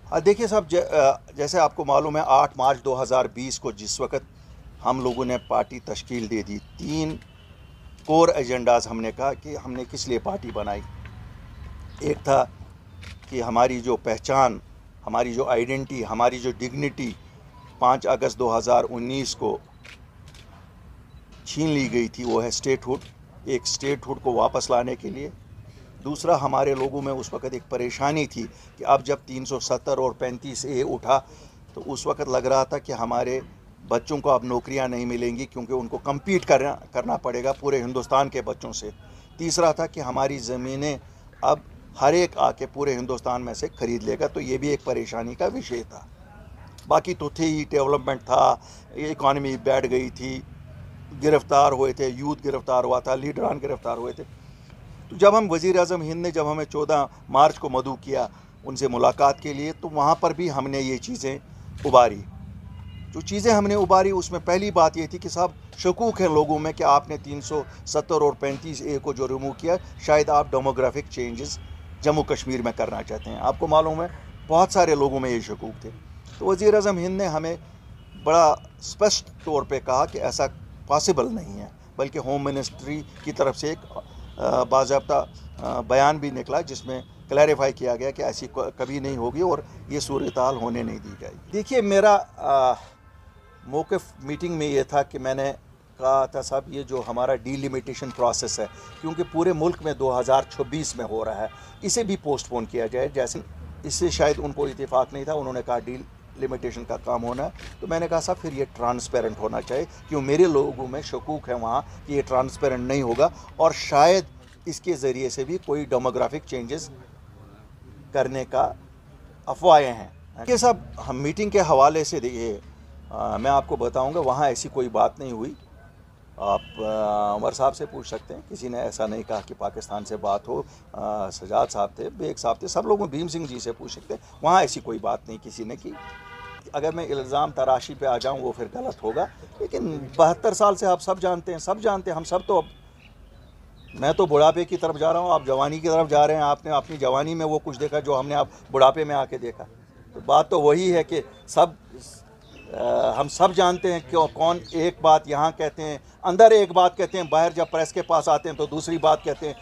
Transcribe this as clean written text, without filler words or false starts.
देखिए साहब, जैसे आपको मालूम है 8 मार्च 2020 को जिस वक़्त हम लोगों ने पार्टी तश्कील दे दी, 3 कोर एजेंडाज़ हमने कहा कि हमने किस लिए पार्टी बनाई। एक था कि हमारी जो पहचान, हमारी जो आइडेंटिटी, हमारी जो डिग्निटी 5 अगस्त 2019 को छीन ली गई थी, वो है स्टेटहुड। एक स्टेटहुड को वापस लाने के लिए। दूसरा, हमारे लोगों में उस वक़्त एक परेशानी थी कि अब जब 370 और 35A उठा तो उस वक़्त लग रहा था कि हमारे बच्चों को अब नौकरियां नहीं मिलेंगी, क्योंकि उनको कम्पीट करना पड़ेगा पूरे हिंदुस्तान के बच्चों से। तीसरा था कि हमारी ज़मीनें अब हर एक आके पूरे हिंदुस्तान में से ख़रीद लेगा, तो ये भी एक परेशानी का विषय था। बाकी तो थे ही, डेवलपमेंट था, इकॉनमी बैठ गई थी, गिरफ़्तार हुए थे, यूथ गिरफ़्तार हुआ था, लीडरान गिरफ़्तार हुए थे। तो जब हम वज़ीर-ए-आज़म हिंद ने जब हमें 14 मार्च को मदऊ किया उनसे मुलाकात के लिए, तो वहाँ पर भी हमने ये चीज़ें उबारी। जो चीज़ें हमने उबारी उसमें पहली बात ये थी कि साहब, शकूक है लोगों में कि आपने 370 और 35A को जो रिमूव किया, शायद आप डेमोग्राफिक चेंजेस जम्मू कश्मीर में करना चाहते हैं। आपको मालूम है बहुत सारे लोगों में ये शकूक थे। तो वज़ीर-ए-आज़म हिंद ने हमें बड़ा स्पष्ट तौर पे कहा कि ऐसा पॉसिबल नहीं है, बल्कि होम मिनिस्ट्री की तरफ से एक बाज़ाब्ता बयान भी निकला जिसमें क्लैरिफाई किया गया कि ऐसी कभी नहीं होगी और ये सूरत-हाल होने नहीं दी जाएगी। देखिए, मेरा मौक़िफ़ मीटिंग में ये था कि मैंने कहा था साहब, ये जो हमारा डीलिमिटेशन प्रोसेस है, क्योंकि पूरे मुल्क में 2026 में हो रहा है, इसे भी पोस्टपोन किया जाए। जैसे इससे शायद उनको इत्तेफाक नहीं था, उन्होंने कहा डीलिमिटेशन का काम होना है। तो मैंने कहा साहब, फिर ये ट्रांसपेरेंट होना चाहिए, क्यों मेरे लोगों में शकूक है वहाँ कि ये ट्रांसपेरेंट नहीं होगा और शायद इसके ज़रिए से भी कोई डेमोग्राफिक चेंजेस करने का अफवाहें हैं कि साहब, हम मीटिंग के हवाले से देखिए, मैं आपको बताऊंगा वहाँ ऐसी कोई बात नहीं हुई। आप उमर साहब से पूछ सकते हैं, किसी ने ऐसा नहीं कहा कि पाकिस्तान से बात हो। सजाद साहब थे, बेग साहब थे, सब लोगों, भीम सिंह जी से पूछ सकते हैं, वहाँ ऐसी कोई बात नहीं किसी ने की। अगर मैं इल्ज़ाम तराशी पे आ जाऊँ वो फिर गलत होगा, लेकिन 72 साल से आप सब जानते हैं, हम सब तो, अब मैं तो बुढ़ापे की तरफ जा रहा हूँ, आप जवानी की तरफ जा रहे हैं। आपने अपनी जवानी में वो कुछ देखा जो हमने आप बुढ़ापे में आके देखा। तो बात तो वही है कि सब हम सब जानते हैं क्यों कौन एक बात यहाँ कहते हैं, अंदर एक बात कहते हैं, बाहर जब प्रेस के पास आते हैं तो दूसरी बात कहते हैं।